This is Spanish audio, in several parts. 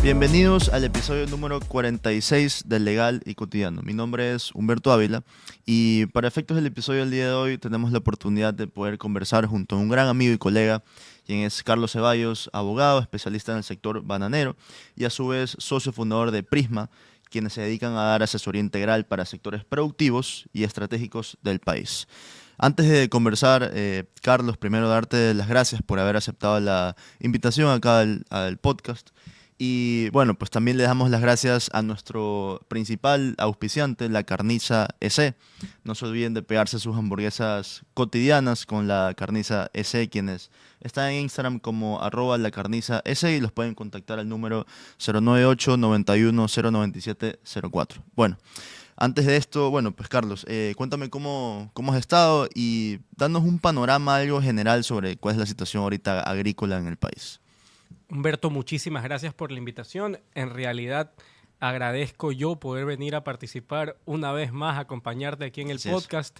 Bienvenidos al episodio número 46 del Legal y Cotidiano. Mi nombre es Humberto Ávila y para efectos del episodio del día de hoy tenemos la oportunidad de poder conversar junto a un gran amigo y colega, quien es Carlos Ceballos, abogado, especialista en el sector bananero y a su vez socio fundador de Prisma, quienes se dedican a dar asesoría integral para sectores productivos y estratégicos del país. Antes de conversar, Carlos, primero darte las gracias por haber aceptado la invitación acá al podcast. Y bueno, pues también le damos las gracias a nuestro principal auspiciante, La Carniza EC. No se olviden de pegarse sus hamburguesas cotidianas con La Carniza EC, quienes están en Instagram como @lacarnizaec y los pueden contactar al número 098 91 097 04. Bueno, antes de esto, bueno, pues Carlos, cuéntame cómo has estado y danos un panorama algo general sobre cuál es la situación ahorita agrícola en el país. Humberto, muchísimas gracias por la invitación. En realidad, agradezco yo poder venir a participar una vez más, acompañarte aquí en el Así es. podcast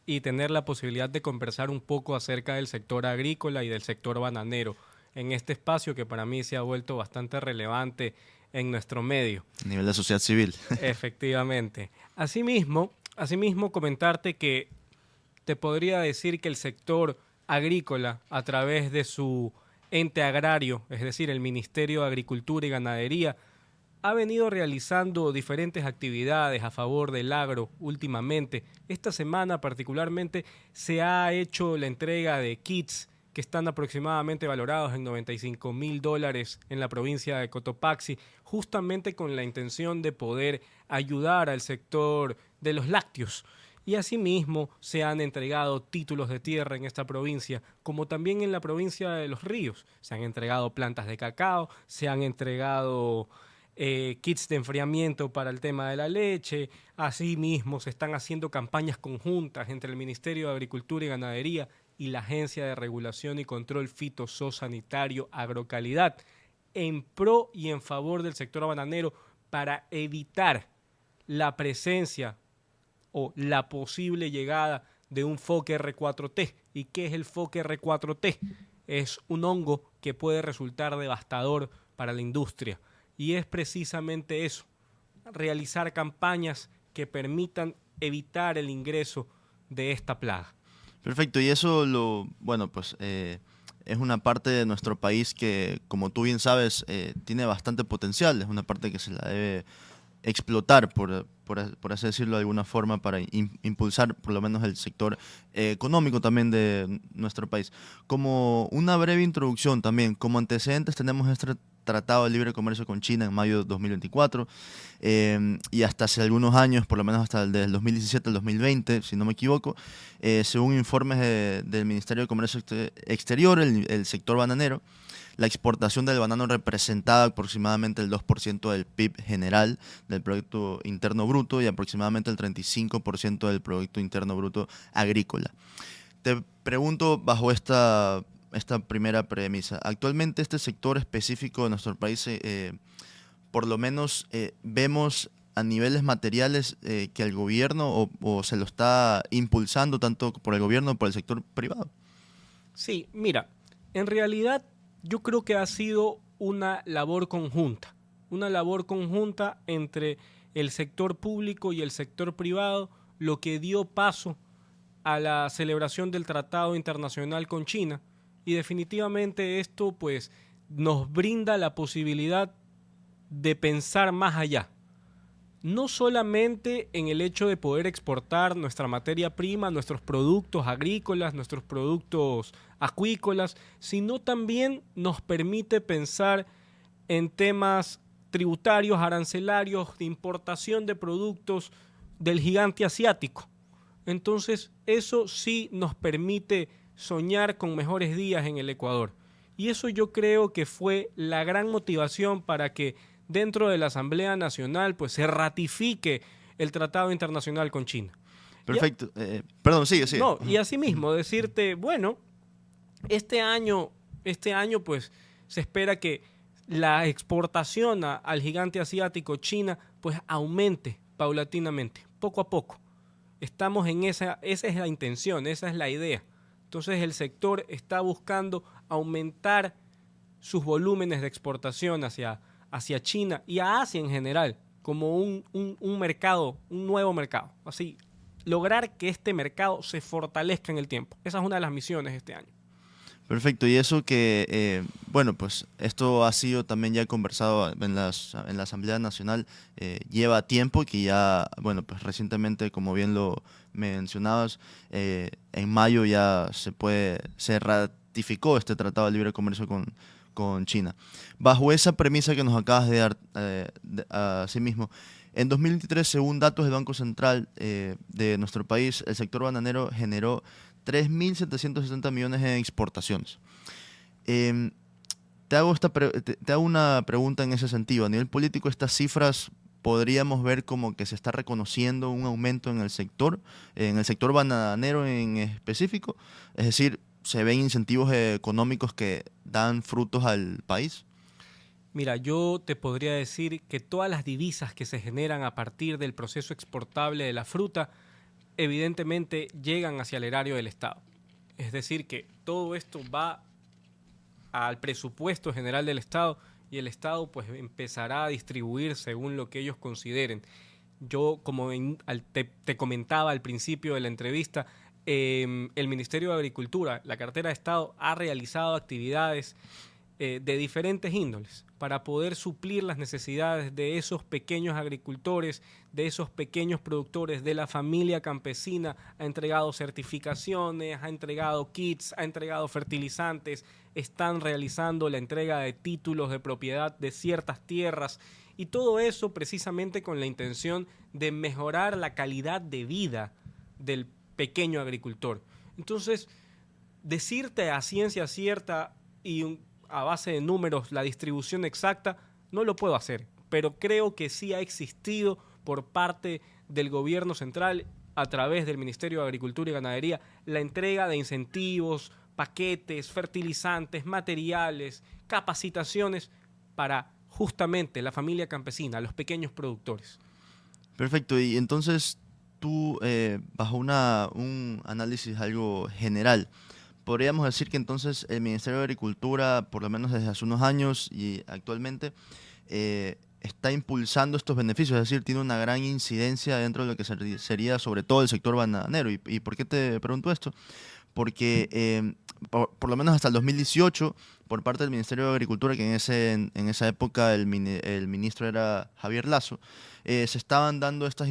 y tener la posibilidad de conversar un poco acerca del sector agrícola y del sector bananero en este espacio que para mí se ha vuelto bastante relevante en nuestro medio. A nivel de sociedad civil. Efectivamente. Asimismo, comentarte que te podría decir que el sector agrícola, a través de su ente agrario, es decir, el Ministerio de Agricultura y Ganadería, ha venido realizando diferentes actividades a favor del agro últimamente. Esta semana particularmente se ha hecho la entrega de kits que están aproximadamente valorados en $95,000 en la provincia de Cotopaxi, justamente con la intención de poder ayudar al sector de los lácteos. Y asimismo se han entregado títulos de tierra en esta provincia, como también en la provincia de Los Ríos. Se han entregado plantas de cacao, se han entregado kits de enfriamiento para el tema de la leche. Asimismo se están haciendo campañas conjuntas entre el Ministerio de Agricultura y Ganadería y la Agencia de Regulación y Control Fitosanitario Agrocalidad en pro y en favor del sector bananero para evitar la presencia o la posible llegada de un foque R4T. ¿Y qué es el foque R4T? Es un hongo que puede resultar devastador para la industria. Y es precisamente eso, realizar campañas que permitan evitar el ingreso de esta plaga. Perfecto, y eso bueno, pues es una parte de nuestro país que, como tú bien sabes, tiene bastante potencial, es una parte que se la debe explotar, por así decirlo de alguna forma, para impulsar por lo menos el sector económico también de nuestro país. Como una breve introducción también, como antecedentes tenemos este Tratado de Libre Comercio con China en mayo de 2024 y hasta hace algunos años, por lo menos hasta el del 2017 al 2020, si no me equivoco, según informes del Ministerio de Comercio Exterior, el sector bananero, la exportación del banano representaba aproximadamente el 2% del PIB general del Producto Interno Bruto y aproximadamente el 35% del Producto Interno Bruto agrícola. Te pregunto bajo esta primera premisa. Actualmente este sector específico de nuestro país, por lo menos vemos a niveles materiales que el gobierno o se lo está impulsando tanto por el gobierno como por el sector privado. Sí, mira, en realidad yo creo que ha sido una labor conjunta entre el sector público y el sector privado, lo que dio paso a la celebración del Tratado Internacional con China, y definitivamente esto pues nos brinda la posibilidad de pensar más allá. No solamente en el hecho de poder exportar nuestra materia prima, nuestros productos agrícolas, nuestros productos acuícolas, sino también nos permite pensar en temas tributarios, arancelarios, de importación de productos del gigante asiático. Entonces, eso sí nos permite soñar con mejores días en el Ecuador. Y eso yo creo que fue la gran motivación para que dentro de la Asamblea Nacional pues se ratifique el Tratado Internacional con China. Perfecto. Perdón, sigue. No, y asimismo decirte, bueno, este año pues se espera que la exportación al gigante asiático China pues aumente paulatinamente, poco a poco. Estamos en esa es la intención, esa es la idea. Entonces el sector está buscando aumentar sus volúmenes de exportación hacia hacia China y a Asia en general como un mercado, un nuevo mercado. Así, lograr que este mercado se fortalezca en el tiempo. Esa es una de las misiones de este año. Perfecto, y eso que, bueno, pues esto ha sido también ya conversado en la Asamblea Nacional, lleva tiempo, que ya, bueno, pues recientemente, como bien lo mencionabas, en mayo ya se ratificó este Tratado de Libre Comercio con China. Bajo esa premisa que nos acabas de dar, asimismo, en 2023, según datos del Banco Central de nuestro país, el sector bananero generó 3.760 millones en exportaciones. Em, te hago una pregunta en ese sentido. A nivel político, estas cifras podríamos ver como que se está reconociendo un aumento en el sector bananero en específico. Es decir, se ven incentivos económicos que dan frutos al país. Mira, yo te podría decir que todas las divisas que se generan a partir del proceso exportable de la fruta evidentemente llegan hacia el erario del Estado. Es decir, que todo esto va al presupuesto general del Estado y el Estado pues empezará a distribuir según lo que ellos consideren. Yo, como te comentaba al principio de la entrevista, el Ministerio de Agricultura, la cartera de Estado, ha realizado actividades de diferentes índoles para poder suplir las necesidades de esos pequeños agricultores, de esos pequeños productores, de la familia campesina. Ha entregado certificaciones, ha entregado kits, ha entregado fertilizantes, están realizando la entrega de títulos de propiedad de ciertas tierras y todo eso precisamente con la intención de mejorar la calidad de vida del pequeño agricultor. Entonces, decirte a ciencia cierta y a base de números la distribución exacta, no lo puedo hacer, pero creo que sí ha existido por parte del gobierno central, a través del Ministerio de Agricultura y Ganadería, la entrega de incentivos, paquetes, fertilizantes, materiales, capacitaciones para justamente la familia campesina, los pequeños productores. Perfecto, y entonces tú, bajo un análisis algo general, podríamos decir que entonces el Ministerio de Agricultura, por lo menos desde hace unos años y actualmente, está impulsando estos beneficios, es decir, tiene una gran incidencia dentro de lo que sería sobre todo el sector bananero. ¿Y por qué te pregunto esto? Porque por lo menos hasta el 2018, por parte del Ministerio de Agricultura, que en esa época el ministro era Javier Lasso, se estaban dando estos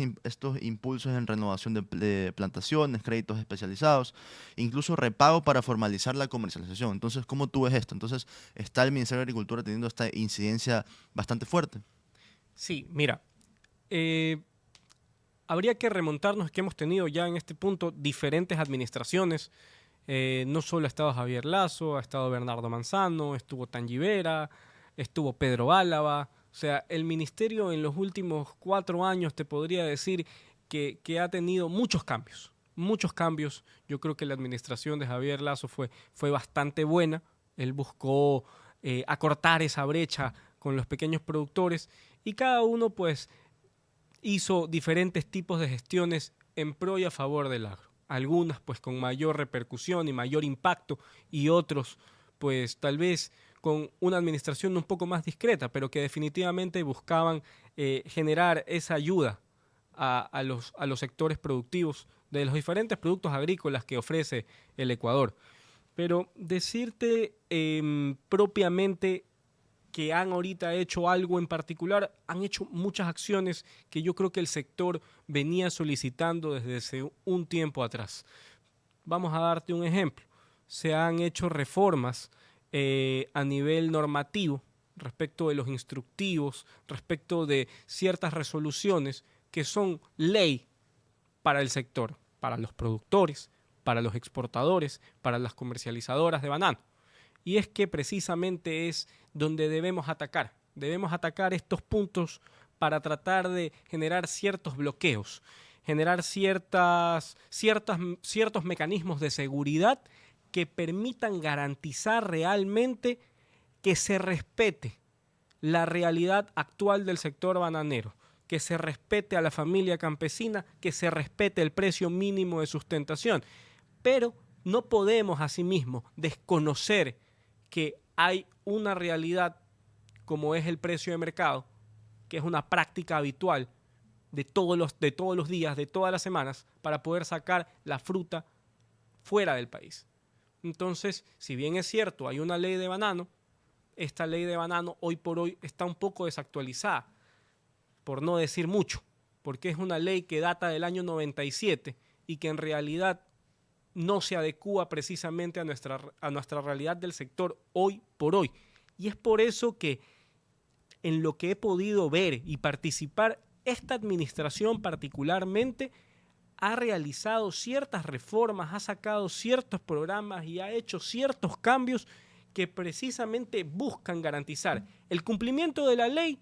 impulsos en renovación de plantaciones, créditos especializados, incluso repago para formalizar la comercialización. Entonces, ¿cómo tú ves esto? Entonces, ¿está el Ministerio de Agricultura teniendo esta incidencia bastante fuerte? Sí, mira, habría que remontarnos que hemos tenido ya en este punto diferentes administraciones. No solo ha estado Javier Lasso, ha estado Bernardo Manzano, estuvo Tangibera, estuvo Pedro Álava. O sea, el ministerio en los últimos 4 años te podría decir que ha tenido muchos cambios. Muchos cambios. Yo creo que la administración de Javier Lasso fue bastante buena. Él buscó acortar esa brecha con los pequeños productores y cada uno pues hizo diferentes tipos de gestiones en pro y a favor del agro. Algunas pues con mayor repercusión y mayor impacto y otros pues tal vez con una administración un poco más discreta, pero que definitivamente buscaban generar esa ayuda a los sectores productivos de los diferentes productos agrícolas que ofrece el Ecuador. Pero decirte propiamente que han ahorita hecho algo en particular, han hecho muchas acciones que yo creo que el sector venía solicitando desde hace un tiempo atrás. Vamos a darte un ejemplo. Se han hecho reformas a nivel normativo respecto de los instructivos, respecto de ciertas resoluciones que son ley para el sector, para los productores, para los exportadores, para las comercializadoras de banano. Y es que precisamente es donde debemos atacar. Debemos atacar estos puntos para tratar de generar ciertos bloqueos, generar ciertos mecanismos de seguridad que permitan garantizar realmente que se respete la realidad actual del sector bananero, que se respete a la familia campesina, que se respete el precio mínimo de sustentación. Pero no podemos asimismo desconocer que hay una realidad como es el precio de mercado, que es una práctica habitual de todos los días, de todas las semanas, para poder sacar la fruta fuera del país. Entonces, si bien es cierto, hay una ley de banano, esta ley de banano hoy por hoy está un poco desactualizada, por no decir mucho, porque es una ley que data del año 97 y que en realidad no se adecúa precisamente a nuestra realidad del sector hoy por hoy. Y es por eso que en lo que he podido ver y participar, esta administración particularmente ha realizado ciertas reformas, ha sacado ciertos programas y ha hecho ciertos cambios que precisamente buscan garantizar el cumplimiento de la ley,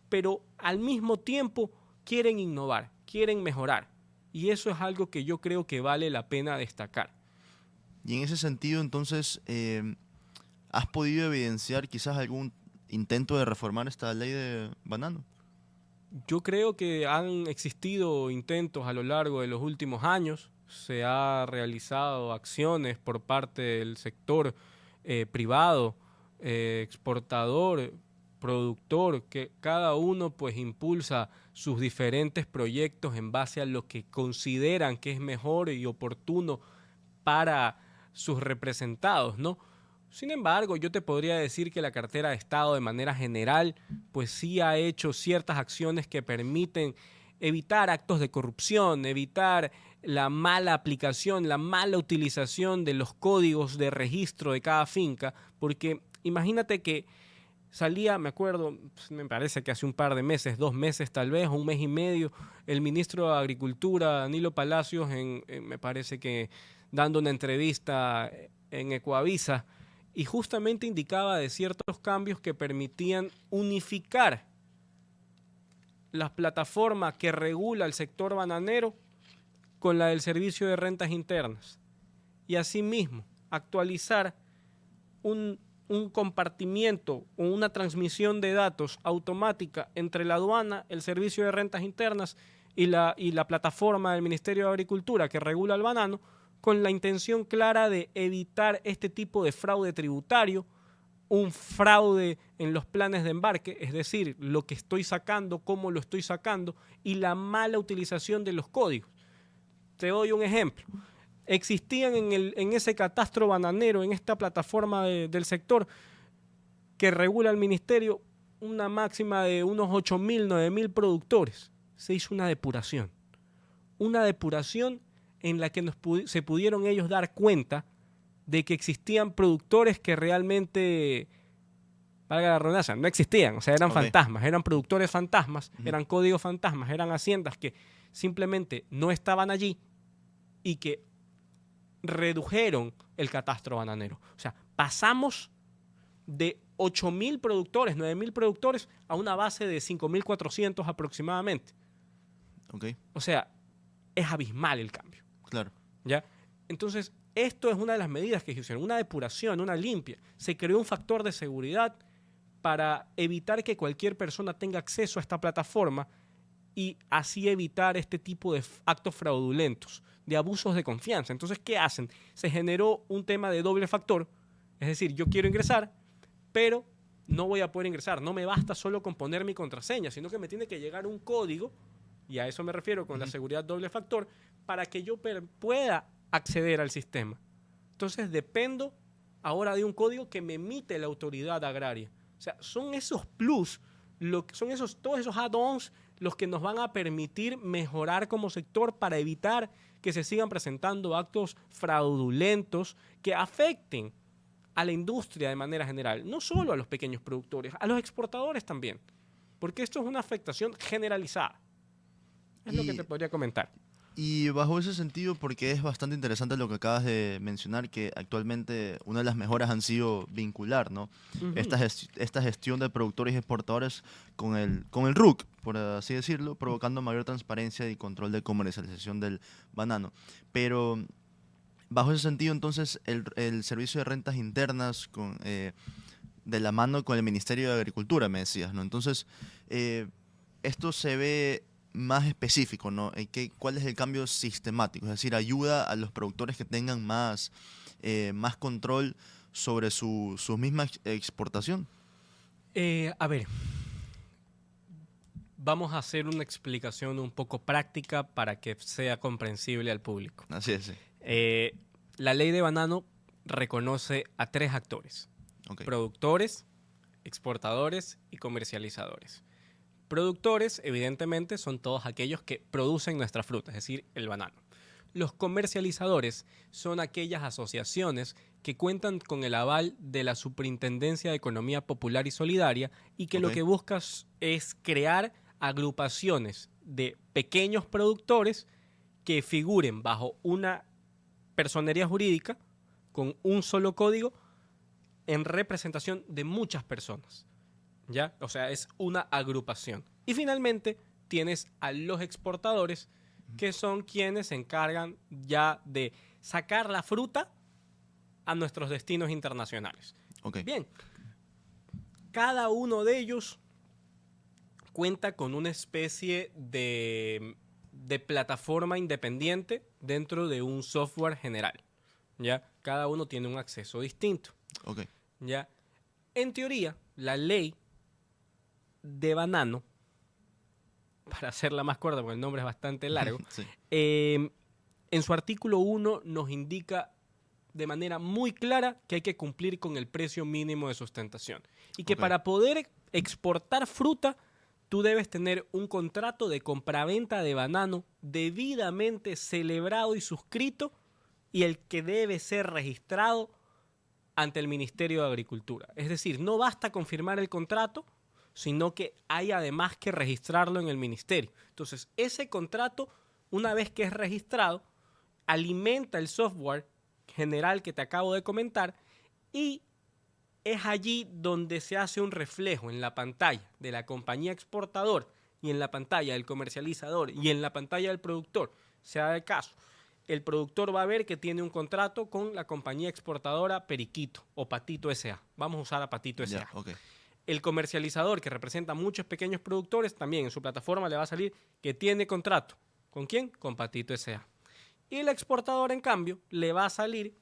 pero al mismo tiempo quieren innovar, quieren mejorar. Y eso es algo que yo creo que vale la pena destacar. Y en ese sentido, entonces, ¿has podido evidenciar quizás algún intento de reformar esta ley de banano? Yo creo que han existido intentos a lo largo de los últimos años, se ha realizado acciones por parte del sector privado, exportador, productor, que cada uno pues impulsa sus diferentes proyectos en base a lo que consideran que es mejor y oportuno para sus representados, ¿no? Sin embargo, yo te podría decir que la cartera de Estado de manera general, pues sí ha hecho ciertas acciones que permiten evitar actos de corrupción, evitar la mala aplicación, la mala utilización de los códigos de registro de cada finca, porque imagínate que salía, me acuerdo, me parece que hace un par de meses, 2 meses tal vez, o 1 mes y medio, el ministro de Agricultura, Danilo Palacios, me parece que dando una entrevista en Ecoavisa, y justamente indicaba de ciertos cambios que permitían unificar la plataforma que regula el sector bananero con la del Servicio de Rentas Internas. Y asimismo, actualizar un compartimiento o una transmisión de datos automática entre la aduana, el Servicio de Rentas Internas y la plataforma del Ministerio de Agricultura que regula el banano, con la intención clara de evitar este tipo de fraude tributario, un fraude en los planes de embarque, es decir, lo que estoy sacando, cómo lo estoy sacando, y la mala utilización de los códigos. Te doy un ejemplo. Existían en ese catastro bananero, en esta plataforma del sector que regula el ministerio, una máxima de unos 8.000, 9.000 productores. Se hizo una depuración en la que se pudieron ellos dar cuenta de que existían productores que realmente, valga la redundancia, no existían, o sea, eran fantasmas, eran productores fantasmas, eran códigos fantasmas, eran haciendas que simplemente no estaban allí y que redujeron el catastro bananero. O sea, pasamos de 8.000 productores, 9.000 productores a una base de 5.400 aproximadamente. Okay. O sea, es abismal el cambio. Claro. ¿Ya? Entonces, esto es una de las medidas que se hicieron, una depuración, una limpia. Se creó un factor de seguridad para evitar que cualquier persona tenga acceso a esta plataforma y así evitar este tipo de actos fraudulentos, de abusos de confianza. Entonces, ¿qué hacen? Se generó un tema de doble factor, es decir, yo quiero ingresar, pero no voy a poder ingresar. No me basta solo con poner mi contraseña, sino que me tiene que llegar un código, y a eso me refiero con la seguridad doble factor, para que yo pueda acceder al sistema. Entonces, dependo ahora de un código que me emite la autoridad agraria. O sea, son esos plus, todos esos add-ons los que nos van a permitir mejorar como sector para evitar que se sigan presentando actos fraudulentos que afecten a la industria de manera general, no solo a los pequeños productores, a los exportadores también, porque esto es una afectación generalizada. Es lo que te podría comentar. Y bajo ese sentido, porque es bastante interesante lo que acabas de mencionar, que actualmente una de las mejoras han sido vincular, ¿no? Esta gestión de productores y exportadores con el RUC, por así decirlo, provocando mayor transparencia y control de comercialización del banano. Pero bajo ese sentido, entonces, el Servicio de Rentas Internas de la mano con el Ministerio de Agricultura, me decías, ¿no? Entonces, esto se ve más específico, ¿no? ¿Cuál es el cambio sistemático? Es decir, ayuda a los productores que tengan más control sobre su misma exportación. A ver, vamos a hacer una explicación un poco práctica para que sea comprensible al público. Así es, sí. La ley de banano reconoce a 3 actores: Ok. productores, exportadores y comercializadores. Productores, evidentemente, son todos aquellos que producen nuestra fruta, es decir, el banano. Los comercializadores son aquellas asociaciones que cuentan con el aval de la Superintendencia de Economía Popular y Solidaria y que lo Ok. que buscas es crear agrupaciones de pequeños productores que figuren bajo una personería jurídica con un solo código en representación de muchas personas. ¿Ya? O sea, es una agrupación. Y finalmente tienes a los exportadores, que son quienes se encargan ya de sacar la fruta a nuestros destinos internacionales. Ok. Bien, cada uno de ellos cuenta con una especie de plataforma independiente dentro de un software general. ¿Ya? Cada uno tiene un acceso distinto. Ok. ¿Ya? En teoría, la ley de banano, para hacerla más corta porque el nombre es bastante largo, Sí. En su artículo 1 nos indica de manera muy clara que hay que cumplir con el precio mínimo de sustentación y que Ok. para poder exportar fruta tú debes tener un contrato de compraventa de banano debidamente celebrado y suscrito y el que debe ser registrado ante el Ministerio de Agricultura. Es decir, no basta con firmar el contrato, sino que hay además que registrarlo en el ministerio. Entonces, ese contrato, una vez que es registrado, alimenta el software general que te acabo de comentar y es allí donde se hace un reflejo en la pantalla de la compañía exportador y en la pantalla del comercializador y en la pantalla del productor. Sea el caso, el productor va a ver que tiene un contrato con la compañía exportadora Periquito o Patito S.A. Vamos a usar a Patito S.A. Ya, ok. El comercializador, que representa a muchos pequeños productores, también en su plataforma le va a salir que tiene contrato. ¿Con quién? Con Patito S.A. Y el exportador, en cambio, le va a salir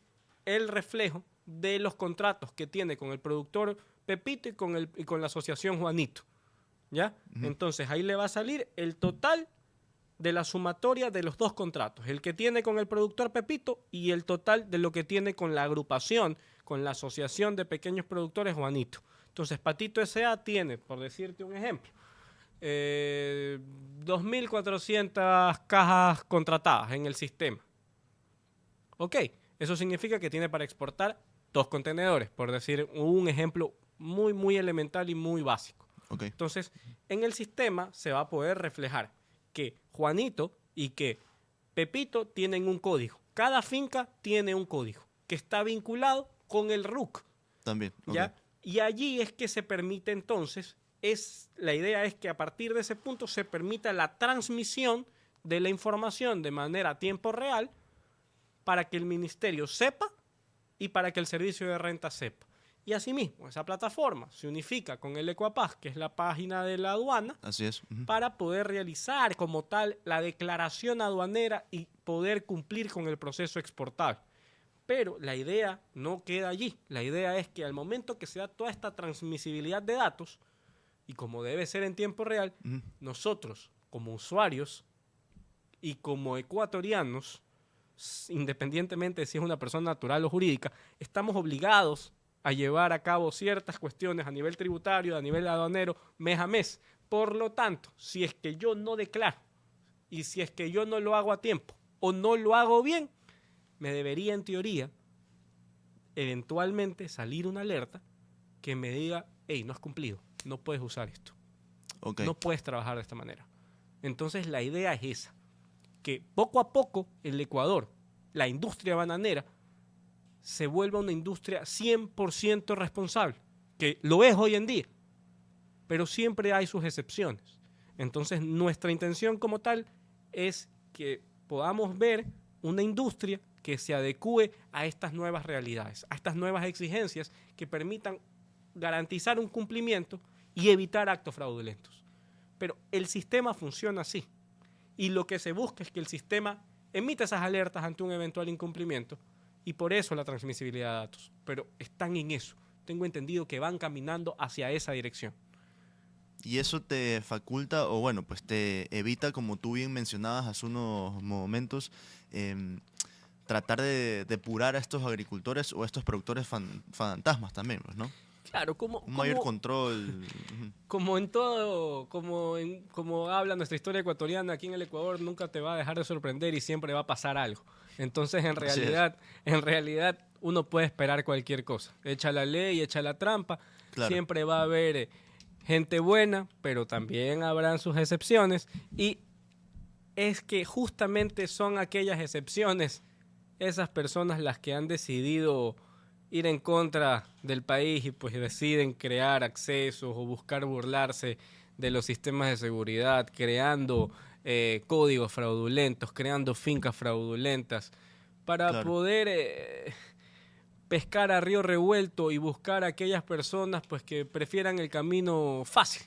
el reflejo de los contratos que tiene con el productor Pepito y con la asociación Juanito. ¿Ya? Entonces ahí le va a salir el total de la sumatoria de los 2 contratos, el que tiene con el productor Pepito y el total de lo que tiene con la agrupación, con la asociación de pequeños productores Juanito. Entonces, Patito S.A. tiene, por decirte un ejemplo, 2.400 cajas contratadas en el sistema. Ok, eso significa que tiene para exportar 2 contenedores, por decir un ejemplo muy, muy elemental y muy básico. Ok. Entonces, en el sistema se va a poder reflejar que Juanito y que Pepito tienen un código. Cada finca tiene un código que está vinculado con el RUC. También. Ok. ¿Ya? Y allí es que se permite entonces, la idea es que a partir de ese punto se permita la transmisión de la información de manera a tiempo real para que el ministerio sepa y para que el servicio de renta sepa. Y asimismo, esa plataforma se unifica con el Ecuapaz, que es la página de la aduana, Así es. para poder realizar como tal la declaración aduanera y poder cumplir con el proceso exportable. Pero la idea no queda allí. La idea es que al momento que se da toda esta transmisibilidad de datos, y como debe ser en tiempo real, nosotros como usuarios y como ecuatorianos, independientemente de si es una persona natural o jurídica, estamos obligados a llevar a cabo ciertas cuestiones a nivel tributario, a nivel aduanero, mes a mes. Por lo tanto, si es que yo no declaro y si es que yo no lo hago a tiempo o no lo hago bien, me debería, en teoría, eventualmente salir una alerta que me diga, hey, no has cumplido, no puedes usar esto, Ok. no puedes trabajar de esta manera. Entonces la idea es esa, que poco a poco el Ecuador, la industria bananera, se vuelva una industria 100% responsable, que lo es hoy en día, pero siempre hay sus excepciones. Entonces nuestra intención como tal es que podamos ver una industria que se adecue a estas nuevas realidades, a estas nuevas exigencias que permitan garantizar un cumplimiento y evitar actos fraudulentos. Pero el sistema funciona así. Y lo que se busca es que el sistema emita esas alertas ante un eventual incumplimiento y por eso la transmisibilidad de datos. Pero están en eso. tengo entendido que van caminando hacia esa dirección. Y eso te faculta, o bueno, pues te evita, como tú bien mencionabas hace unos momentos, tratar de depurar a estos agricultores o a estos productores fantasmas también, pues, ¿no? Claro, Un mayor control. Ujú. como en todo, como habla nuestra historia ecuatoriana, aquí en el Ecuador nunca te va a dejar de sorprender y siempre va a pasar algo. Entonces, Así es, en realidad, uno puede esperar cualquier cosa. Echa la ley, echa la trampa, claro, siempre va a haber gente buena, pero también habrán sus excepciones. Y es que justamente son aquellas excepciones, esas personas las que han decidido ir en contra del país y pues deciden crear accesos o buscar burlarse de los sistemas de seguridad, creando códigos fraudulentos, creando fincas fraudulentas, para claro, poder pescar a río revuelto y buscar a aquellas personas pues que prefieran el camino fácil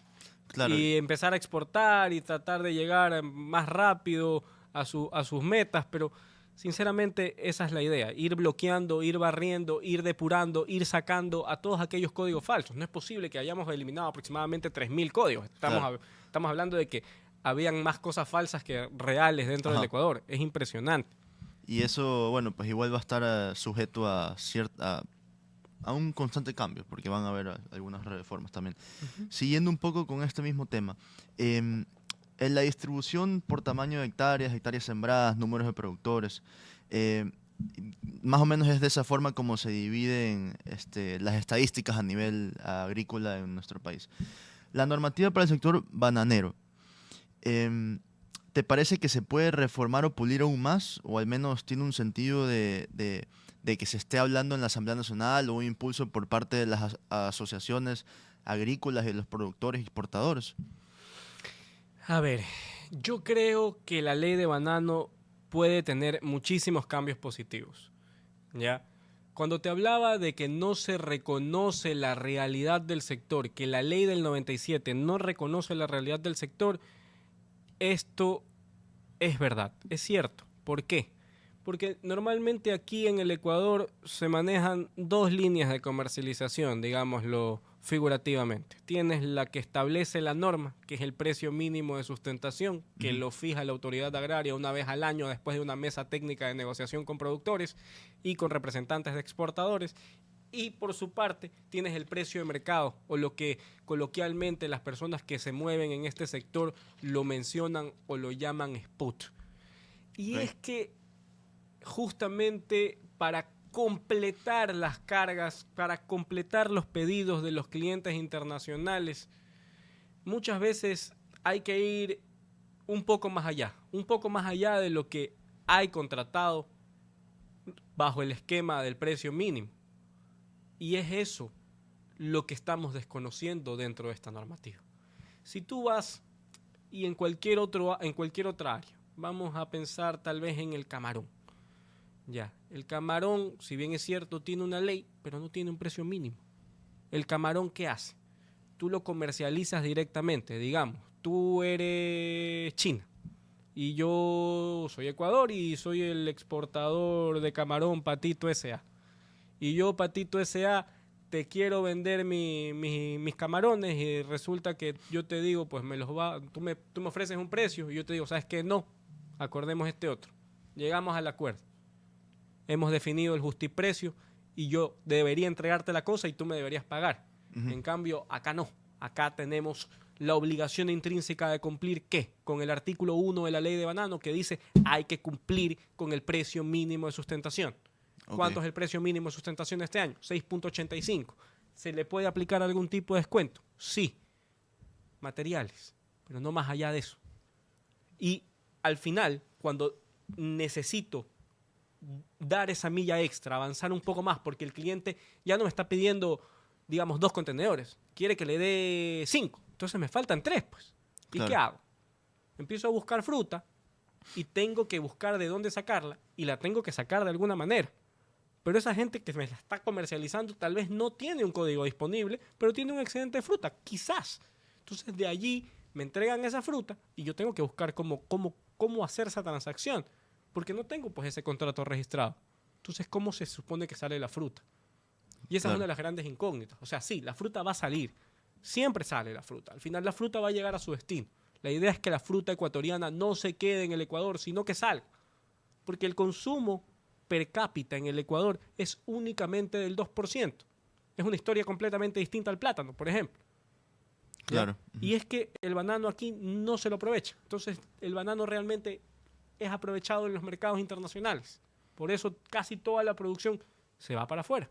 claro. y empezar a exportar y tratar de llegar más rápido a sus metas, pero sinceramente esa es la idea, ir bloqueando, ir barriendo, ir depurando, ir sacando a todos aquellos códigos falsos. No es posible que hayamos eliminado aproximadamente 3.000 códigos. Claro. Estamos hablando de que habían más cosas falsas que reales dentro del Ajá. Ecuador. Es impresionante. Y eso, bueno, pues igual va a estar sujeto a un constante cambio, porque van a haber algunas reformas también. Siguiendo un poco con este mismo tema, em, en la distribución por tamaño de hectáreas, hectáreas sembradas, números de productores, em, más o menos es de esa forma como se dividen las estadísticas a nivel agrícola en nuestro país. La normativa para el sector bananero. em, ¿Te parece que se puede reformar o pulir aún más? ¿O al menos tiene un sentido de que se esté hablando en la Asamblea Nacional o un impulso por parte de las asociaciones agrícolas y de los productores y exportadores? A ver, yo creo que la ley de banano puede tener muchísimos cambios positivos, ¿ya? Cuando te hablaba de que no se reconoce la realidad del sector, que la ley del 97 no reconoce la realidad del sector, esto es verdad, es cierto. ¿Por qué? Porque normalmente aquí en el Ecuador se manejan dos líneas de comercialización, digámoslo figurativamente. Tienes la que establece la norma, que es el precio mínimo de sustentación, que Ujú. lo fija la autoridad agraria una vez al año después de una mesa técnica de negociación con productores y con representantes de exportadores. Y por su parte tienes el precio de mercado, o lo que coloquialmente las personas que se mueven en este sector lo mencionan o lo llaman spot. Y Ok. es que justamente para completar las cargas, para completar los pedidos de los clientes internacionales, muchas veces hay que ir un poco más allá de lo que hay contratado bajo el esquema del precio mínimo. Y es eso lo que estamos desconociendo dentro de esta normativa. Si tú vas y en cualquier otra área, vamos a pensar tal vez en el camarón. Ya, el camarón, si bien es cierto, tiene una ley, pero no tiene un precio mínimo. ¿El camarón qué hace? Tú lo comercializas directamente, digamos, tú eres China y yo soy Ecuador y soy el exportador de camarón Patito S.A. Y yo, Patito S.A., te quiero vender mis camarones y resulta que yo te digo, pues tú me ofreces un precio y yo te digo, ¿sabes qué? No, acordemos este otro. Llegamos al acuerdo. Hemos definido el justiprecio y yo debería entregarte la cosa y tú me deberías pagar. Ujú. En cambio, acá no. Acá tenemos la obligación intrínseca de cumplir ¿qué? Con el artículo 1 de la ley de banano que dice hay que cumplir con el precio mínimo de sustentación. Ok, ¿Cuánto es el precio mínimo de sustentación de este año? 6.85. ¿Se le puede aplicar algún tipo de descuento? Sí. Materiales, pero no más allá de eso. Y al final, cuando necesito dar esa milla extra, avanzar un poco más, porque el cliente ya no me está pidiendo, digamos, 2 contenedores, quiere que le dé 5, entonces me faltan 3, pues. ¿Y qué claro, hago? Empiezo a buscar fruta y tengo que buscar de dónde sacarla y la tengo que sacar de alguna manera. Pero esa gente que me la está comercializando tal vez no tiene un código disponible, pero tiene un excedente de fruta, quizás. Entonces de allí me entregan esa fruta y yo tengo que buscar cómo hacer esa transacción, porque no tengo pues ese contrato registrado. Entonces, ¿cómo se supone que sale la fruta? Y esa es Claro. una de las grandes incógnitas. O sea, sí, la fruta va a salir. Siempre sale la fruta. Al final la fruta va a llegar a su destino. La idea es que la fruta ecuatoriana no se quede en el Ecuador, sino que salga. Porque el consumo per cápita en el Ecuador es únicamente del 2%. Es una historia completamente distinta al plátano, por ejemplo. ¿Ya? Claro. Y es que el banano aquí no se lo aprovecha. Entonces, el banano realmente es aprovechado en los mercados internacionales. Por eso casi toda la producción se va para afuera.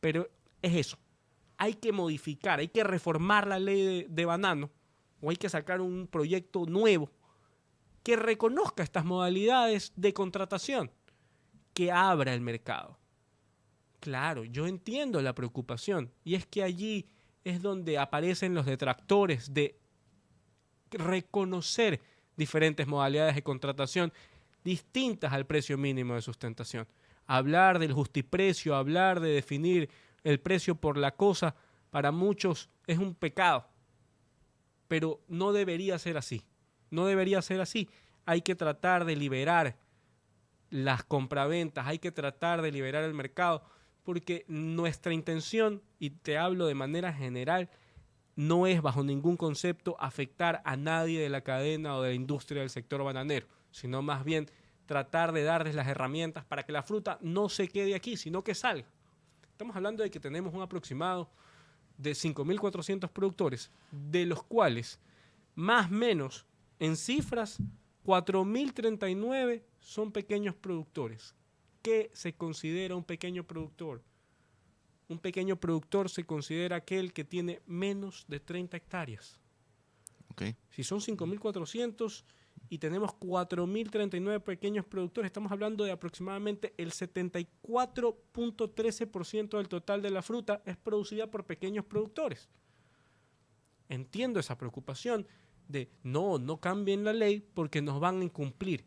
Pero es eso. Hay que modificar, hay que reformar la ley de banano o hay que sacar un proyecto nuevo que reconozca estas modalidades de contratación, que abra el mercado. Claro, yo entiendo la preocupación y es que allí es donde aparecen los detractores de reconocer diferentes modalidades de contratación distintas al precio mínimo de sustentación. Hablar del justiprecio, hablar de definir el precio por la cosa, para muchos es un pecado, pero no debería ser así. No debería ser así. Hay que tratar de liberar las compraventas, hay que tratar de liberar el mercado, porque nuestra intención, y te hablo de manera general, no es bajo ningún concepto afectar a nadie de la cadena o de la industria del sector bananero, sino más bien tratar de darles las herramientas para que la fruta no se quede aquí, sino que salga. Estamos hablando de que tenemos un aproximado de 5.400 productores, de los cuales más o menos en cifras 4.039 son pequeños productores. ¿Qué se considera un pequeño productor? Un pequeño productor se considera aquel que tiene menos de 30 hectáreas. Ok. Si son 5.400 y tenemos 4.039 pequeños productores, estamos hablando de aproximadamente el 74.13% del total de la fruta es producida por pequeños productores. Entiendo esa preocupación de no cambien la ley porque nos van a incumplir.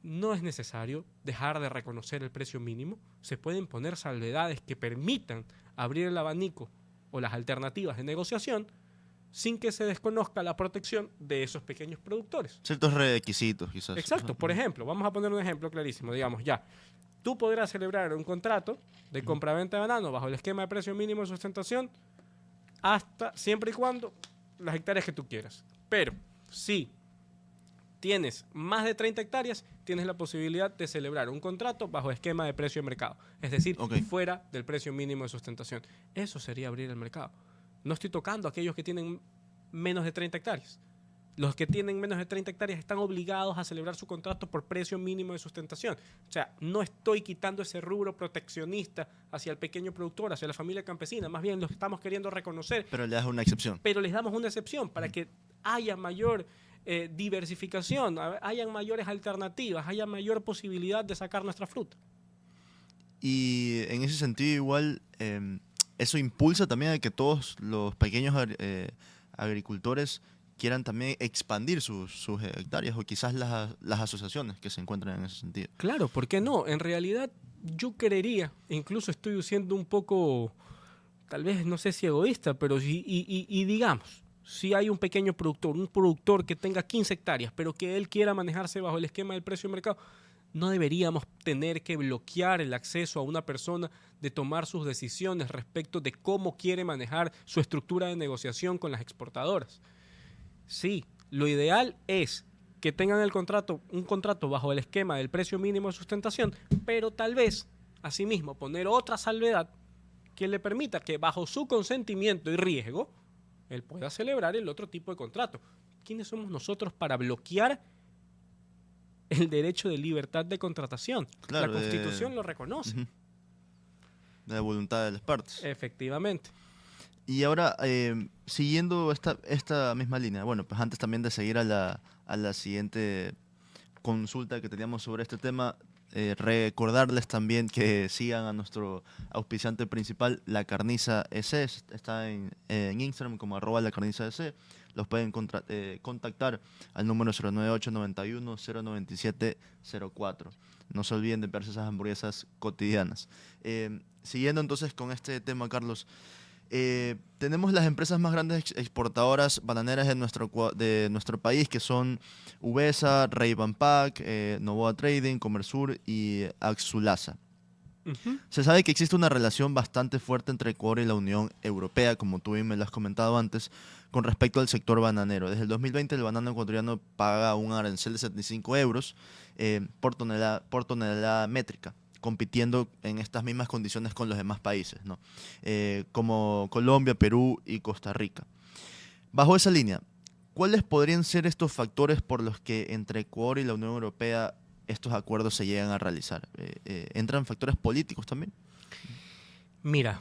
No es necesario dejar de reconocer el precio mínimo. Se pueden poner salvedades que permitan abrir el abanico o las alternativas de negociación sin que se desconozca la protección de esos pequeños productores. Ciertos requisitos, quizás. Exacto. Por ejemplo, vamos a poner un ejemplo clarísimo. Digamos, ya, tú podrás celebrar un contrato de compraventa de banano bajo el esquema de precio mínimo de sustentación hasta siempre y cuando las hectáreas que tú quieras. Pero si tienes más de 30 hectáreas, tienes la posibilidad de celebrar un contrato bajo esquema de precio de mercado. Es decir, fuera del precio mínimo de sustentación. Eso sería abrir el mercado. No estoy tocando a aquellos que tienen menos de 30 hectáreas. Los que tienen menos de 30 hectáreas están obligados a celebrar su contrato por precio mínimo de sustentación. O sea, no estoy quitando ese rubro proteccionista hacia el pequeño productor, hacia la familia campesina. Más bien lo estamos queriendo reconocer. Pero le das una excepción. Pero les damos una excepción para que haya mayor diversificación, hayan mayores alternativas, haya mayor posibilidad de sacar nuestra fruta. Y en ese sentido igual eso impulsa también a que todos los pequeños agricultores quieran también expandir sus hectáreas o quizás las asociaciones que se encuentran en ese sentido. Claro, ¿por qué no? En realidad yo creería, incluso estoy siendo un poco, tal vez no sé si egoísta, pero y digamos, si hay un pequeño productor, un productor que tenga 15 hectáreas, pero que él quiera manejarse bajo el esquema del precio de mercado, no deberíamos tener que bloquear el acceso a una persona de tomar sus decisiones respecto de cómo quiere manejar su estructura de negociación con las exportadoras. Sí, lo ideal es que tengan un contrato bajo el esquema del precio mínimo de sustentación, pero tal vez, asimismo, poner otra salvedad que le permita que bajo su consentimiento y riesgo, él pueda celebrar el otro tipo de contrato. ¿Quiénes somos nosotros para bloquear el derecho de libertad de contratación? Claro, la Constitución lo reconoce. De la voluntad de las partes. Efectivamente. Y ahora, siguiendo esta misma línea, bueno, pues antes también de seguir a la siguiente consulta que teníamos sobre este tema, recordarles también que sigan a nuestro auspiciante principal, La Carniza EC. Está en Instagram como @lacarnizaec. Los pueden contactar al número 098-91-097-04. No se olviden de verse esas hamburguesas cotidianas. Siguiendo entonces con este tema, Carlos, tenemos las empresas más grandes exportadoras bananeras de nuestro país, que son Uvesa, Rey Banpac, Novoa Trading, Comersur y Axulasa. Ujú. Se sabe que existe una relación bastante fuerte entre Ecuador y la Unión Europea, como tú bien me lo has comentado antes, con respecto al sector bananero. Desde el 2020 el banano ecuatoriano paga un arancel de 75 euros por tonelada métrica, compitiendo en estas mismas condiciones con los demás países, ¿no? Como Colombia, Perú y Costa Rica. Bajo esa línea, ¿cuáles podrían ser estos factores por los que entre Ecuador y la Unión Europea estos acuerdos se llegan a realizar? ¿Entran factores políticos también? Mira,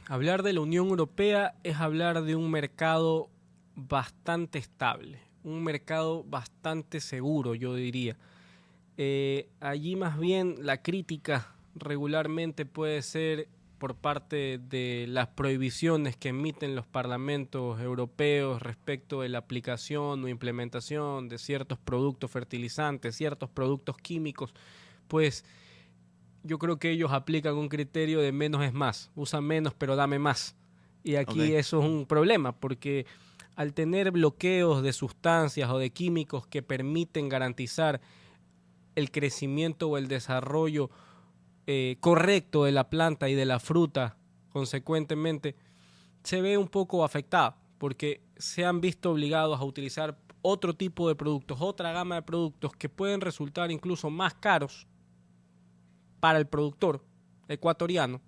hablar de la Unión Europea es hablar de un mercado bastante estable, un mercado bastante seguro, yo diría. Allí más bien la crítica regularmente puede ser por parte de las prohibiciones que emiten los parlamentos europeos respecto de la aplicación o implementación de ciertos productos fertilizantes, ciertos productos químicos, pues yo creo que ellos aplican un criterio de menos es más, usan menos pero dame más. Y aquí Ok, eso es un problema porque al tener bloqueos de sustancias o de químicos que permiten garantizar el crecimiento o el desarrollo correcto de la planta y de la fruta, consecuentemente, se ve un poco afectado porque se han visto obligados a utilizar otro tipo de productos, otra gama de productos que pueden resultar incluso más caros para el productor ecuatoriano,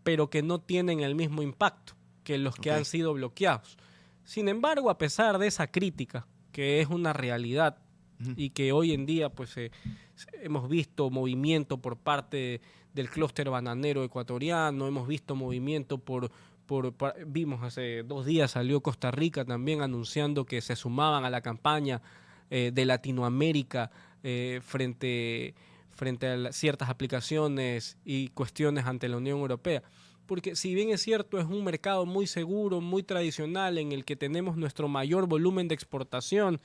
pero que no tienen el mismo impacto que los que ok. han sido bloqueados. Sin embargo, a pesar de esa crítica, que es una realidad Ujú. y que hoy en día pues hemos visto movimiento por parte del clúster bananero ecuatoriano, hemos visto movimiento vimos hace 2 días salió Costa Rica también anunciando que se sumaban a la campaña de Latinoamérica frente a ciertas aplicaciones y cuestiones ante la Unión Europea. Porque si bien es cierto, es un mercado muy seguro, muy tradicional, en el que tenemos nuestro mayor volumen de exportación,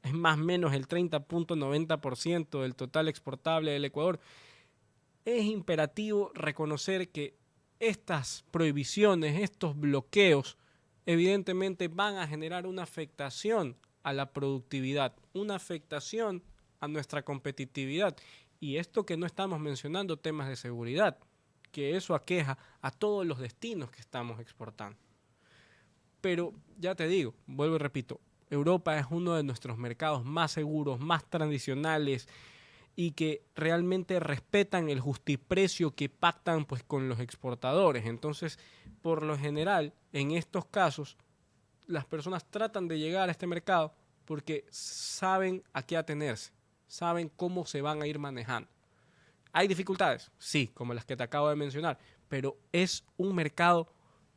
es más o menos el 30.90% del total exportable del Ecuador, es imperativo reconocer que estas prohibiciones, estos bloqueos, evidentemente van a generar una afectación a la productividad, una afectación a nuestra competitividad. Y esto que no estamos mencionando temas de seguridad, que eso aqueja a todos los destinos que estamos exportando. Pero ya te digo, vuelvo y repito, Europa es uno de nuestros mercados más seguros, más tradicionales y que realmente respetan el justiprecio que pactan pues con los exportadores. Entonces, por lo general, en estos casos, las personas tratan de llegar a este mercado porque saben a qué atenerse, saben cómo se van a ir manejando. ¿Hay dificultades? Sí, como las que te acabo de mencionar, pero es un mercado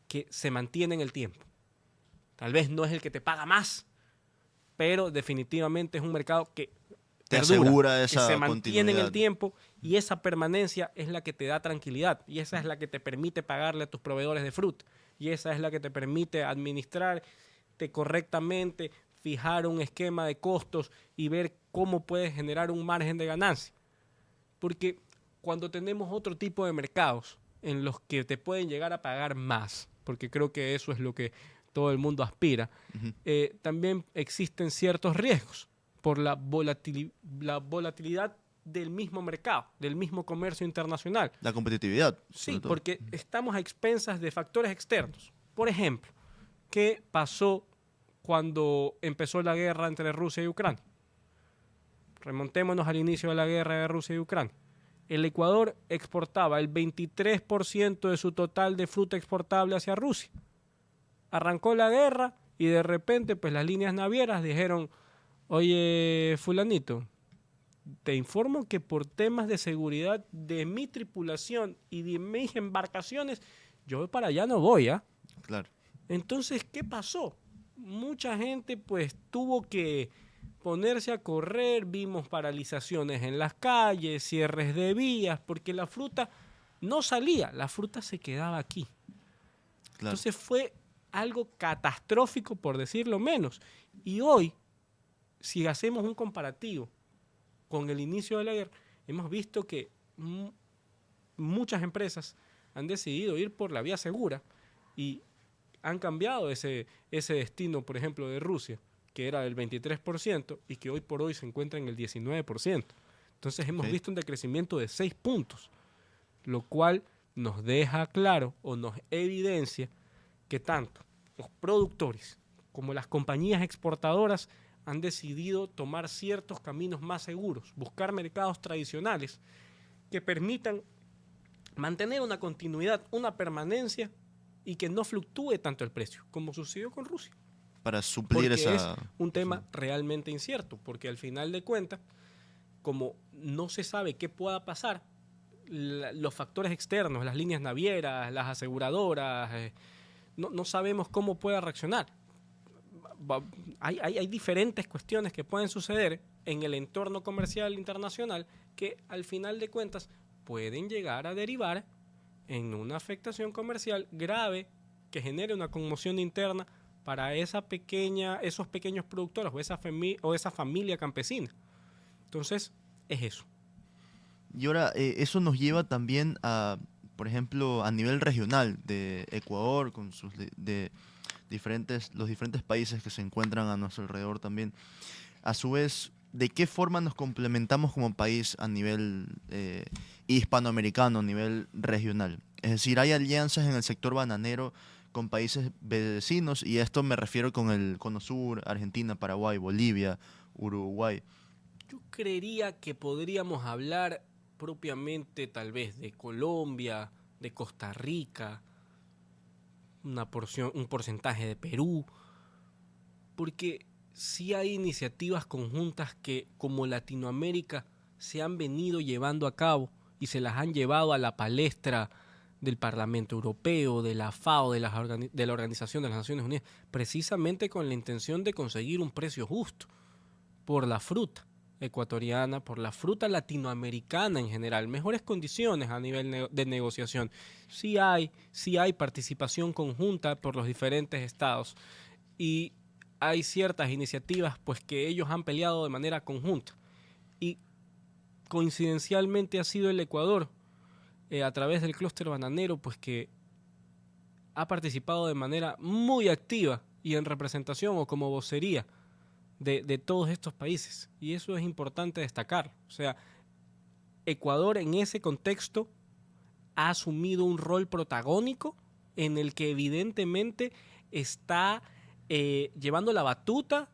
que se mantiene en el tiempo. Tal vez no es el que te paga más, pero definitivamente es un mercado que Te perdura, asegura que se esa mantiene en el continuidad. tiempo y esa permanencia es la que te da tranquilidad y esa es la que te permite pagarle a tus proveedores de fruta y esa es la que te permite administrarte correctamente, fijar un esquema de costos y ver cómo puedes generar un margen de ganancia. Porque cuando tenemos otro tipo de mercados en los que te pueden llegar a pagar más, porque creo que eso es lo que todo el mundo aspira, Ujú. también existen ciertos riesgos por la volatilidad del mismo mercado, del mismo comercio internacional. La competitividad, Sí, sobre todo. porque estamos a expensas de factores externos. Por ejemplo, ¿qué pasó cuando empezó la guerra entre Rusia y Ucrania? Remontémonos al inicio de la guerra de Rusia y Ucrania. El Ecuador exportaba el 23% de su total de fruta exportable hacia Rusia. Arrancó la guerra y de repente pues las líneas navieras dijeron, oye fulanito, te informo que por temas de seguridad de mi tripulación y de mis embarcaciones, yo para allá no voy, ¿ah? Claro. Entonces, ¿qué pasó? Mucha gente pues tuvo que ponerse a correr, vimos paralizaciones en las calles, cierres de vías, porque la fruta no salía, la fruta se quedaba aquí. Claro. Entonces fue algo catastrófico, por decirlo menos. Y hoy, si hacemos un comparativo con el inicio de la guerra, hemos visto que muchas empresas han decidido ir por la vía segura y han cambiado ese destino, por ejemplo, de Rusia, que era del 23% y que hoy por hoy se encuentra en el 19%. Entonces hemos Ok. visto un decrecimiento de 6 puntos, lo cual nos deja claro o nos evidencia que tanto los productores como las compañías exportadoras han decidido tomar ciertos caminos más seguros, buscar mercados tradicionales que permitan mantener una continuidad, una permanencia y que no fluctúe tanto el precio, como sucedió con Rusia. Para suplir Porque es esa... un tema realmente incierto, porque al final de cuentas, como no se sabe qué pueda pasar, los factores externos, las líneas navieras, las aseguradoras, no sabemos cómo pueda reaccionar. Hay diferentes cuestiones que pueden suceder en el entorno comercial internacional que al final de cuentas pueden llegar a derivar en una afectación comercial grave que genere una conmoción interna para esos pequeños productores o esa familia campesina. Entonces, es eso. Y ahora, eso nos lleva también a, por ejemplo, a nivel regional de Ecuador, con los diferentes países que se encuentran a nuestro alrededor también. A su vez, ¿de qué forma nos complementamos como país a nivel hispanoamericano, a nivel regional? Es decir, hay alianzas en el sector bananero con países vecinos, y esto me refiero con el Cono Sur, Argentina, Paraguay, Bolivia, Uruguay. Yo creería que podríamos hablar propiamente tal vez de Colombia, de Costa Rica, un porcentaje de Perú, porque sí hay iniciativas conjuntas que como Latinoamérica se han venido llevando a cabo y se las han llevado a la palestra del Parlamento Europeo, de la FAO, de la Organización de las Naciones Unidas, precisamente con la intención de conseguir un precio justo por la fruta ecuatoriana, por la fruta latinoamericana en general, mejores condiciones a nivel de negociación. Sí hay participación conjunta por los diferentes estados y hay ciertas iniciativas pues que ellos han peleado de manera conjunta y coincidencialmente ha sido el Ecuador a través del clúster bananero pues que ha participado de manera muy activa y en representación o como vocería de todos estos países. Y eso es importante destacar. O sea, Ecuador en ese contexto ha asumido un rol protagónico en el que evidentemente está llevando la batuta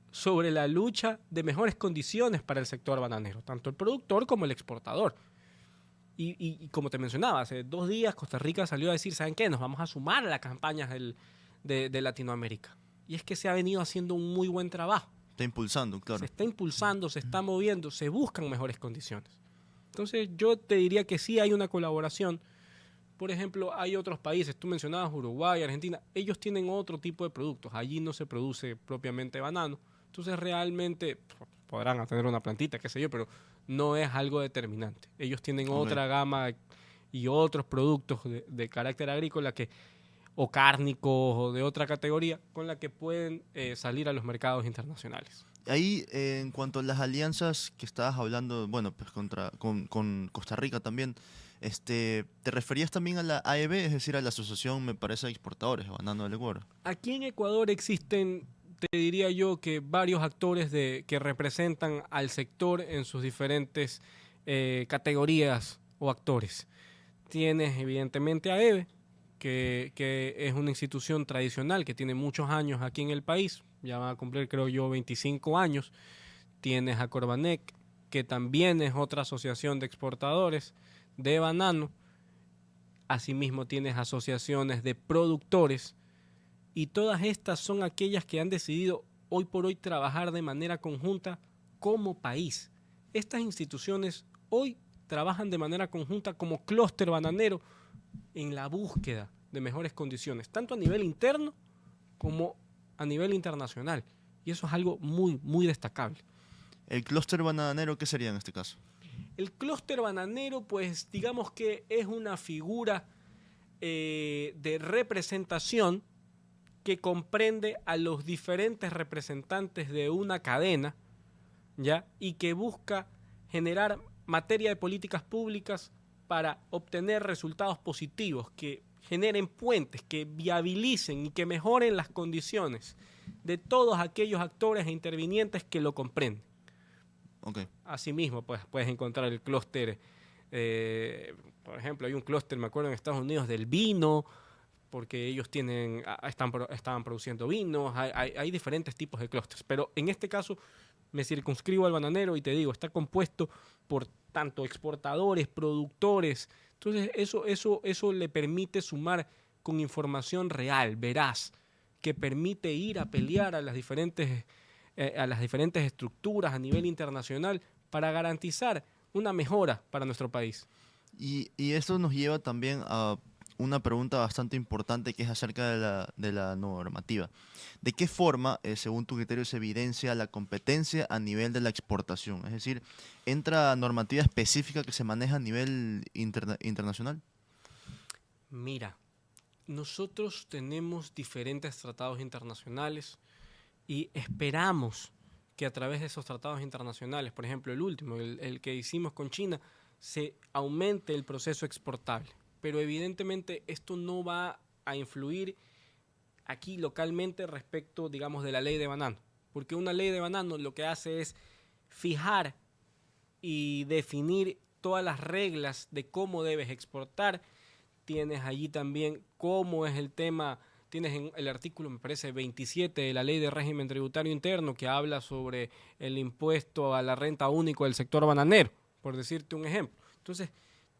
sobre la lucha de mejores condiciones para el sector bananero, tanto el productor como el exportador. Y como te mencionaba, hace 2 días Costa Rica salió a decir, ¿saben qué? Nos vamos a sumar a las campañas de Latinoamérica. Y es que se ha venido haciendo un muy buen trabajo. Está impulsando, claro. Se está impulsando, se está moviendo, se buscan mejores condiciones. Entonces yo te diría que sí hay una colaboración. Por ejemplo, hay otros países, tú mencionabas Uruguay, Argentina, ellos tienen otro tipo de productos. Allí no se produce propiamente banano. Entonces realmente podrán tener una plantita, qué sé yo, pero no es algo determinante. Ellos tienen Ok. otra gama y otros productos de carácter agrícola o cárnicos o de otra categoría con la que pueden salir a los mercados internacionales. Ahí, en cuanto a las alianzas que estabas hablando, bueno, pues con Costa Rica también, ¿te referías también a la AEB, es decir, a la Asociación, me parece, de Exportadores de Banano del Ecuador? Aquí en Ecuador existen, te diría yo, que varios actores que representan al sector en sus diferentes categorías o actores. Tienes evidentemente a EBE, que es una institución tradicional que tiene muchos años aquí en el país, ya va a cumplir creo yo 25 años. Tienes a Corbanec, que también es otra asociación de exportadores de banano. Asimismo tienes asociaciones de productores y todas estas son aquellas que han decidido hoy por hoy trabajar de manera conjunta como país. Estas instituciones hoy trabajan de manera conjunta como clúster bananero en la búsqueda de mejores condiciones, tanto a nivel interno como a nivel internacional. Y eso es algo muy, muy destacable. ¿El clúster bananero qué sería en este caso? El clúster bananero, pues digamos que es una figura de representación que comprende a los diferentes representantes de una cadena, ¿ya? Y que busca generar materia de políticas públicas para obtener resultados positivos, que generen puentes, que viabilicen y que mejoren las condiciones de todos aquellos actores e intervinientes que lo comprenden. Ok. Asimismo, pues puedes encontrar el clúster, por ejemplo, hay un clúster, me acuerdo, en Estados Unidos del vino, porque ellos estaban produciendo vinos, hay diferentes tipos de clústeres, pero en este caso me circunscribo al bananero y te digo, está compuesto por tanto exportadores, productores, entonces eso le permite sumar con información real, veraz, que permite ir a pelear a las diferentes estructuras a nivel internacional para garantizar una mejora para nuestro país. Y eso nos lleva también a una pregunta bastante importante que es acerca de la normativa. ¿De qué forma, según tu criterio, se evidencia la competencia a nivel de la exportación? Es decir, ¿entra normativa específica que se maneja a nivel internacional? Mira, nosotros tenemos diferentes tratados internacionales y esperamos que a través de esos tratados internacionales, por ejemplo el último, el que hicimos con China, se aumente el proceso exportable. Pero evidentemente esto no va a influir aquí localmente respecto, digamos, de la ley de banano. Porque una ley de banano lo que hace es fijar y definir todas las reglas de cómo debes exportar. Tienes allí también cómo es el tema, tienes en el artículo, me parece, 27 de la Ley de Régimen Tributario Interno, que habla sobre el impuesto a la renta único del sector bananero, por decirte un ejemplo. Entonces,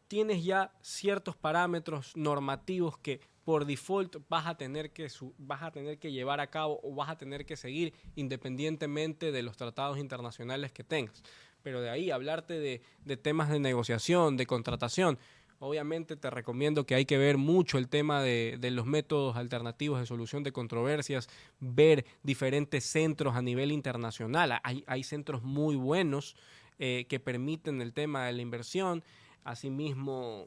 tienes ya ciertos parámetros normativos que por default vas a tener que llevar a cabo o vas a tener que seguir independientemente de los tratados internacionales que tengas. Pero de ahí hablarte de temas de negociación, de contratación, obviamente te recomiendo que hay que ver mucho el tema de los métodos alternativos de solución de controversias, ver diferentes centros a nivel internacional. Hay centros muy buenos que permiten el tema de la inversión. Asimismo,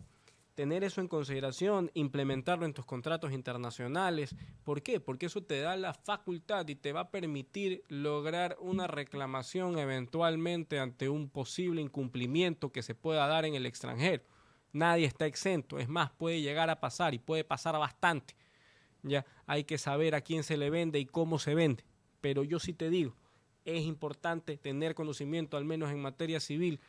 tener eso en consideración, implementarlo en tus contratos internacionales. ¿Por qué? Porque eso te da la facultad y te va a permitir lograr una reclamación eventualmente ante un posible incumplimiento que se pueda dar en el extranjero. Nadie está exento, es más, puede llegar a pasar y puede pasar bastante. Ya hay que saber a quién se le vende y cómo se vende. Pero yo sí te digo, es importante tener conocimiento, al menos en materia civil,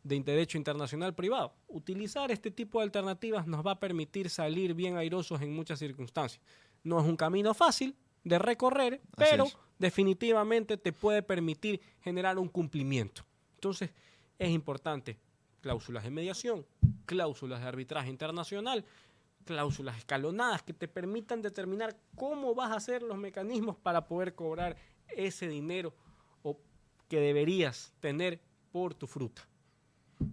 de derecho internacional privado. Utilizar este tipo de alternativas nos va a permitir salir bien airosos en muchas circunstancias. No es un camino fácil de recorrer, Así pero es. definitivamente te puede permitir generar un cumplimiento. Entonces, es importante cláusulas de mediación, cláusulas de arbitraje internacional, cláusulas escalonadas que te permitan determinar cómo vas a hacer los mecanismos para poder cobrar ese dinero o que deberías tener por tu fruta.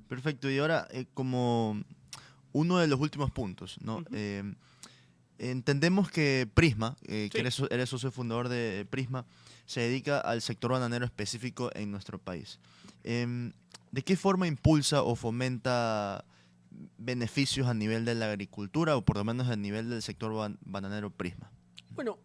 Perfecto. Y ahora, como uno de los últimos puntos, ¿no? Ujú. Entendemos que Prisma, que Sí. eres socio fundador de Prisma, se dedica al sector bananero específico en nuestro país. Em, ¿De qué forma impulsa o fomenta beneficios a nivel de la agricultura o por lo menos a nivel del sector bananero Prisma? Bueno,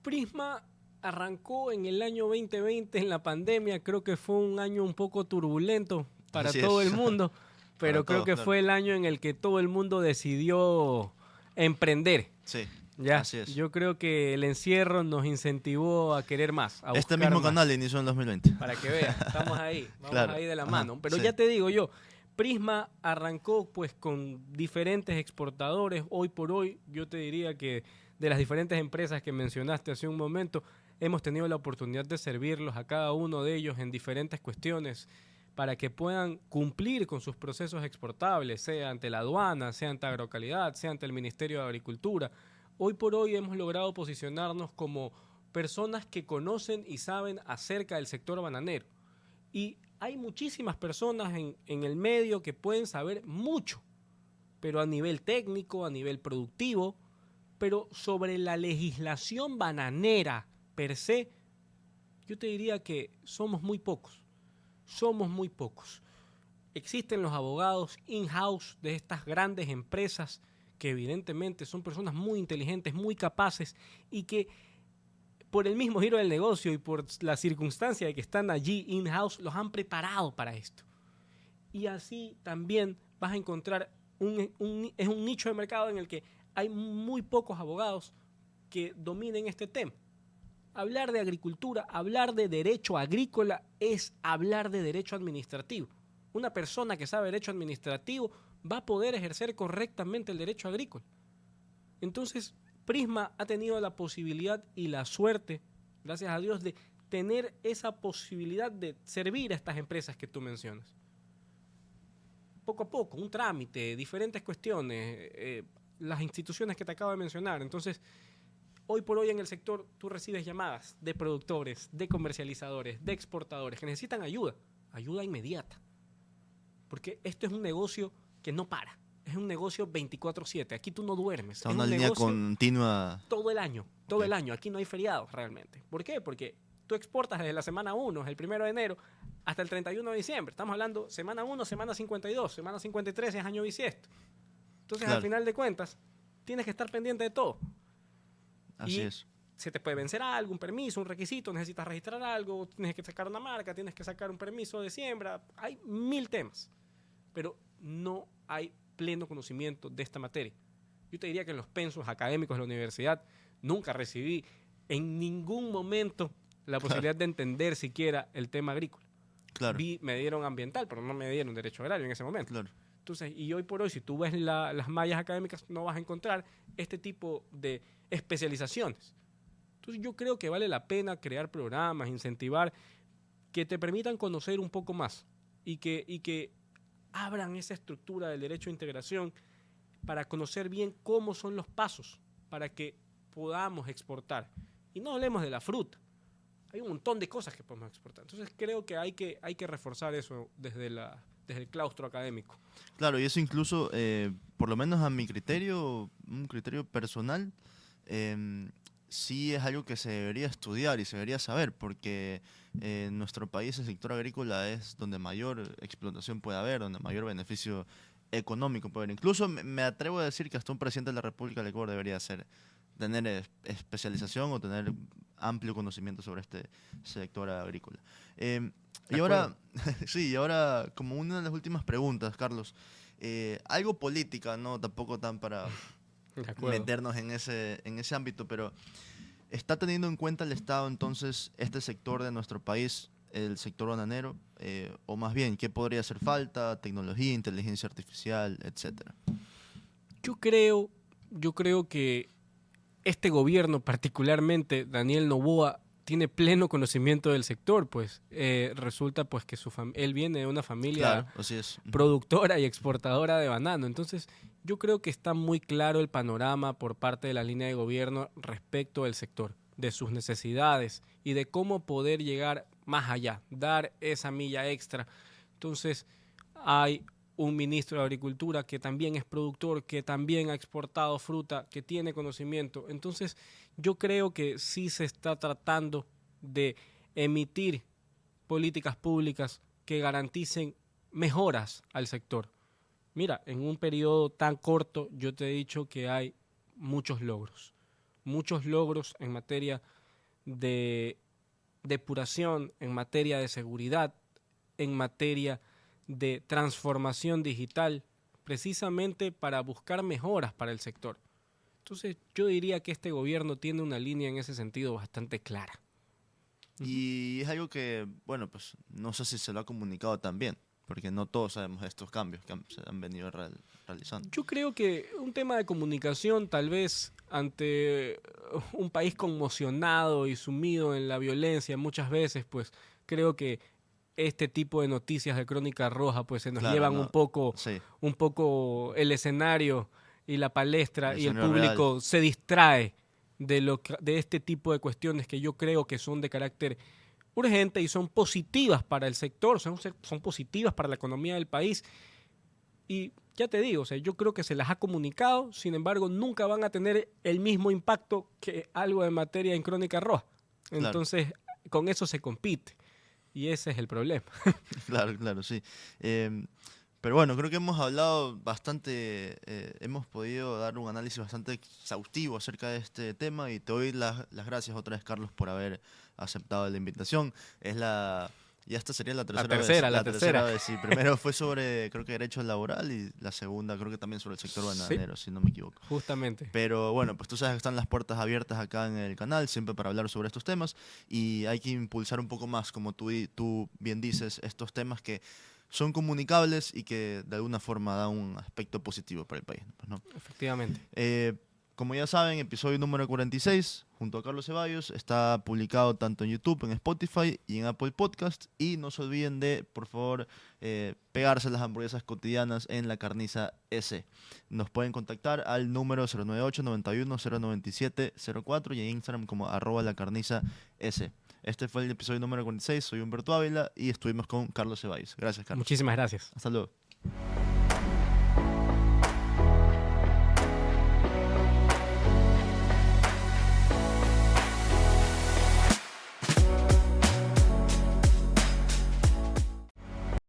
Prisma arrancó en el año 2020 en la pandemia. Creo que fue un año un poco turbulento para Así todo el es, mundo, para pero creo todos, que claro. fue el año en el que todo el mundo decidió emprender. Sí, Ya, así es. yo creo que el encierro nos incentivó a querer más, a Este buscar mismo canal más. inició en 2020. Para que veas, estamos ahí, vamos Claro, ahí de la ajá, mano. Pero sí, ya te digo yo, Prisma arrancó pues con diferentes exportadores. Hoy por hoy, yo te diría que de las diferentes empresas que mencionaste hace un momento, hemos tenido la oportunidad de servirlos a cada uno de ellos en diferentes cuestiones para que puedan cumplir con sus procesos exportables, sea ante la aduana, sea ante Agrocalidad, sea ante el Ministerio de Agricultura. Hoy por hoy hemos logrado posicionarnos como personas que conocen y saben acerca del sector bananero. Y hay muchísimas personas en el medio que pueden saber mucho, pero a nivel técnico, a nivel productivo, pero sobre la legislación bananera per se, yo te diría que somos muy pocos. Somos muy pocos. Existen los abogados in-house de estas grandes empresas que evidentemente son personas muy inteligentes, muy capaces y que por el mismo giro del negocio y por la circunstancia de que están allí in-house, los han preparado para esto. Y así también vas a encontrar es un nicho de mercado en el que hay muy pocos abogados que dominen este tema. hablar de agricultura, hablar de derecho agrícola es hablar de derecho administrativo. Una persona que sabe derecho administrativo va a poder ejercer correctamente el derecho agrícola. Entonces, Prisma ha tenido la posibilidad y la suerte, gracias a Dios, de tener esa posibilidad de servir a estas empresas que tú mencionas. Poco a poco, un trámite, diferentes cuestiones, las instituciones que te acabo de mencionar. Entonces, hoy por hoy en el sector tú recibes llamadas de productores, de comercializadores, de exportadores que necesitan ayuda inmediata. Porque esto es un negocio que no para. Es un negocio 24/7. Aquí tú no duermes. Es una línea continua. Todo el año. Todo el año. Aquí no hay feriados realmente. ¿Por qué? Porque tú exportas desde la semana 1, el 1 de enero, hasta el 31 de diciembre. Estamos hablando semana 1, semana 52, semana 53 es año bisiesto. Entonces, claro, al final de cuentas, tienes que estar pendiente de todo. Así es. Se te puede vencer algo, un permiso, un requisito, necesitas registrar algo, tienes que sacar una marca, tienes que sacar un permiso de siembra. Hay 1000 temas. Pero no hay pleno conocimiento de esta materia. Yo te diría que en los pensos académicos de la universidad nunca recibí en ningún momento la posibilidad de entender siquiera el tema agrícola. Claro. Me dieron ambiental, pero no me dieron derecho agrario en ese momento. Claro. Entonces, y hoy por hoy, si tú ves las mallas académicas, no vas a encontrar este tipo de especializaciones. Entonces, yo creo que vale la pena crear programas, incentivar, que te permitan conocer un poco más y que abran esa estructura del derecho a integración para conocer bien cómo son los pasos para que podamos exportar. Y no hablemos de la fruta. Hay un montón de cosas que podemos exportar. Entonces creo que hay que reforzar eso desde el claustro académico. Claro, y eso incluso, por lo menos a mi criterio, un criterio personal, sí es algo que se debería estudiar y se debería saber, porque en nuestro país el sector agrícola es donde mayor explotación puede haber, donde mayor beneficio económico puede haber. Incluso me atrevo a decir que hasta un presidente de la República del Ecuador debería tener especialización o tener amplio conocimiento sobre este sector agrícola. Y ahora, sí, ahora como una de las últimas preguntas, Carlos, algo política, no tampoco tan para meternos en ese ámbito, pero ¿está teniendo en cuenta el Estado entonces este sector de nuestro país, el sector bananero? O más bien, ¿qué podría hacer falta? Tecnología, inteligencia artificial, etcétera. Yo creo que este gobierno, particularmente Daniel Noboa, tiene pleno conocimiento del sector, pues resulta pues que él viene de una familia, claro, así es, productora y exportadora de banano. Entonces, yo creo que está muy claro el panorama por parte de la línea de gobierno respecto al sector, de sus necesidades y de cómo poder llegar más allá, dar esa milla extra. Entonces, hay un ministro de Agricultura que también es productor, que también ha exportado fruta, que tiene conocimiento. Entonces, yo creo que sí se está tratando de emitir políticas públicas que garanticen mejoras al sector. Mira, en un periodo tan corto yo te he dicho que hay muchos logros en materia de depuración, en materia de seguridad, en materia de transformación digital, precisamente para buscar mejoras para el sector. Entonces, yo diría que este gobierno tiene una línea en ese sentido bastante clara. Y es algo que, bueno, pues no sé si se lo ha comunicado también, porque no todos sabemos estos cambios que se han venido realizando. Yo creo que un tema de comunicación, tal vez ante un país conmocionado y sumido en la violencia muchas veces, pues creo que este tipo de noticias de Crónica Roja pues se nos llevan un poco el escenario y la palestra y el público real se distrae de este tipo de cuestiones que yo creo que son de carácter urgente y son positivas para el sector, son positivas para la economía del país. Y ya te digo, o sea, yo creo que se las ha comunicado, sin embargo, nunca van a tener el mismo impacto que algo de materia en Crónica Roja. Entonces, claro, con eso se compite. Y ese es el problema. Claro, sí. Pero bueno, creo que hemos hablado bastante, hemos podido dar un análisis bastante exhaustivo acerca de este tema y te doy las gracias otra vez, Carlos, por haber aceptado la invitación. Es la Y esta sería la tercera tercera, vez. la tercera. Vez, sí. Primero fue sobre, creo que derecho laboral y la segunda creo que también sobre el sector bananero, si no me equivoco. Justamente. Pero bueno, pues tú sabes que están las puertas abiertas acá en el canal, siempre para hablar sobre estos temas y hay que impulsar un poco más, como tú bien dices, estos temas que son comunicables y que de alguna forma dan un aspecto positivo para el país, pues, ¿no? Efectivamente. Como ya saben, episodio número 46, junto a Carlos Ceballos, está publicado tanto en YouTube, en Spotify y en Apple Podcast. Y no se olviden de, por favor, pegarse las hamburguesas cotidianas en La Carniza S. Nos pueden contactar al número 098-91-097-04 y en Instagram como @lacarnizaS. Este fue el episodio número 46, soy Humberto Ávila y estuvimos con Carlos Ceballos. Gracias, Carlos. Muchísimas gracias. Hasta luego.